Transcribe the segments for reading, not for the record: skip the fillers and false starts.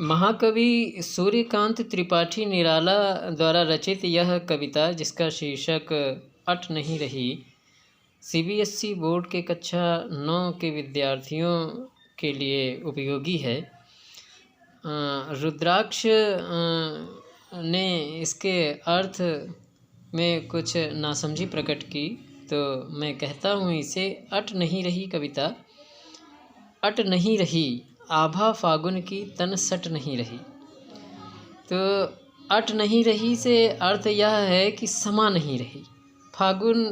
महाकवि सूर्यकांत त्रिपाठी निराला द्वारा रचित यह कविता, जिसका शीर्षक अट नहीं रही, सीबीएसई बोर्ड के कक्षा 9 के विद्यार्थियों के लिए उपयोगी है। रुद्राक्ष ने इसके अर्थ में कुछ नासमझी प्रकट की, तो मैं कहता हूँ इसे, अट नहीं रही कविता। अट नहीं रही आभा फागुन की तन सट नहीं रही। तो अट नहीं रही से अर्थ यह है कि समा नहीं रही। फागुन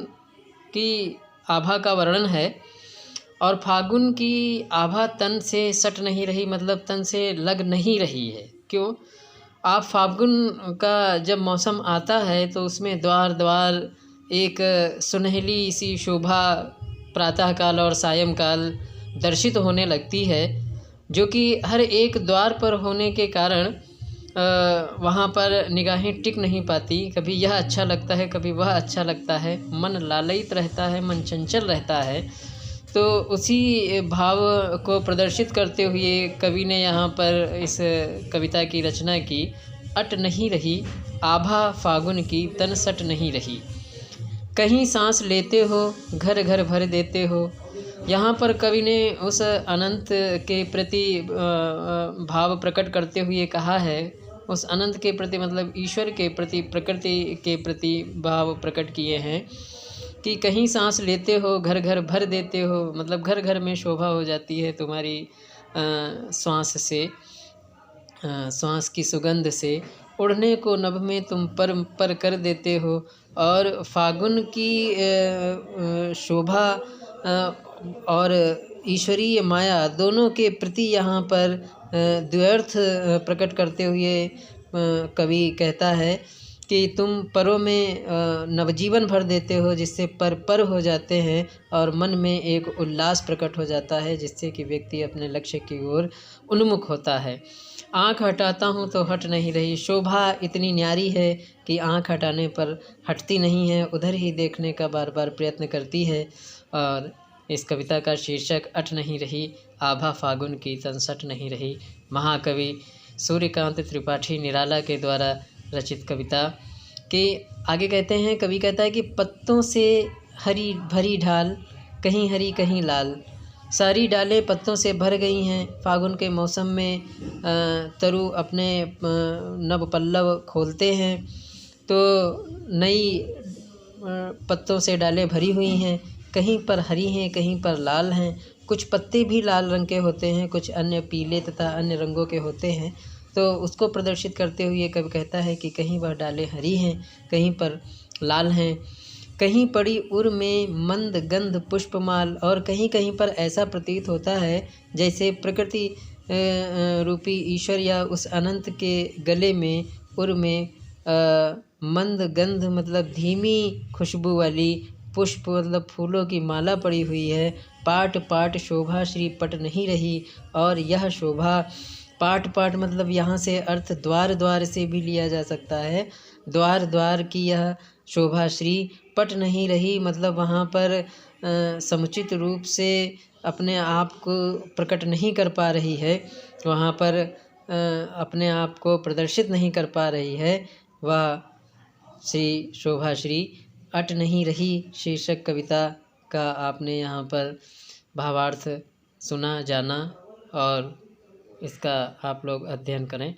की आभा का वर्णन है, और फागुन की आभा तन से सट नहीं रही, मतलब तन से लग नहीं रही है। क्यों? आप फागुन का जब मौसम आता है तो उसमें द्वार द्वार एक सुनहली सी शोभा प्रातःकाल और सायंकाल दर्शित होने लगती है, जो कि हर एक द्वार पर होने के कारण वहाँ पर निगाहें टिक नहीं पाती। कभी यह अच्छा लगता है, कभी वह अच्छा लगता है, मन लालयित रहता है, मन चंचल रहता है। तो उसी भाव को प्रदर्शित करते हुए कवि ने यहाँ पर इस कविता की रचना की। अट नहीं रही आभा फागुन की तन सट नहीं रही। कहीं सांस लेते हो घर घर भर देते हो। यहाँ पर कवि ने उस अनंत के प्रति भाव प्रकट करते हुए कहा है, उस अनंत के प्रति मतलब ईश्वर के प्रति, प्रकृति के प्रति भाव प्रकट किए हैं कि कहीं सांस लेते हो घर घर भर देते हो, मतलब घर घर में शोभा हो जाती है तुम्हारी श्वास से, श्वास की सुगंध से। उड़ने को नभ में तुम पर कर देते हो। और फागुन की शोभा और ईश्वरीय माया दोनों के प्रति यहाँ पर द्व्यर्थ प्रकट करते हुए कवि कहता है कि तुम परों में नवजीवन भर देते हो, जिससे पर हो जाते हैं और मन में एक उल्लास प्रकट हो जाता है, जिससे कि व्यक्ति अपने लक्ष्य की ओर उन्मुख होता है। आँख हटाता हूँ तो हट नहीं रही। शोभा इतनी न्यारी है कि आँख हटाने पर हटती नहीं है, उधर ही देखने का बार बार प्रयत्न करती है। और इस कविता का शीर्षक अट नहीं रही आभा फागुन की तन सट नहीं रही। महाकवि सूर्यकांत त्रिपाठी निराला के द्वारा रचित कविता के आगे कहते हैं, कवि कहता है कि पत्तों से हरी भरी ढाल, कहीं हरी कहीं लाल, सारी डालें पत्तों से भर गई हैं। फागुन के मौसम में तरु अपने नव पल्लव खोलते हैं, तो नई पत्तों से डालें भरी हुई हैं, कहीं पर हरी हैं कहीं पर लाल हैं। कुछ पत्ते भी लाल रंग के होते हैं, कुछ अन्य पीले तथा अन्य रंगों के होते हैं। तो उसको प्रदर्शित करते हुए कवि कहता है कि कहीं वह डालें हरी हैं, कहीं पर लाल हैं, कहीं पड़ी उर में मंद गंध पुष्पमाल, और कहीं कहीं पर ऐसा प्रतीत होता है जैसे प्रकृति रूपी ईश्वर या उस अनंत के गले में उर में मंद गंध मतलब धीमी खुशबू वाली पुष्प मतलब फूलों की माला पड़ी हुई है। पाट पाट शोभा श्री पट नहीं रही। और यह शोभा पाट पाट मतलब यहाँ से अर्थ द्वार द्वार से भी लिया जा सकता है। द्वार द्वार की यह शोभा श्री पट नहीं रही, मतलब वहाँ पर समुचित रूप से अपने आप को प्रकट नहीं कर पा रही है, वहाँ पर अपने आप को प्रदर्शित नहीं कर पा रही है। वह श्री शोभा श्री अट नहीं रही शीर्षक कविता का आपने यहाँ पर भावार्थ सुना, जाना, और इसका आप लोग अध्ययन करें।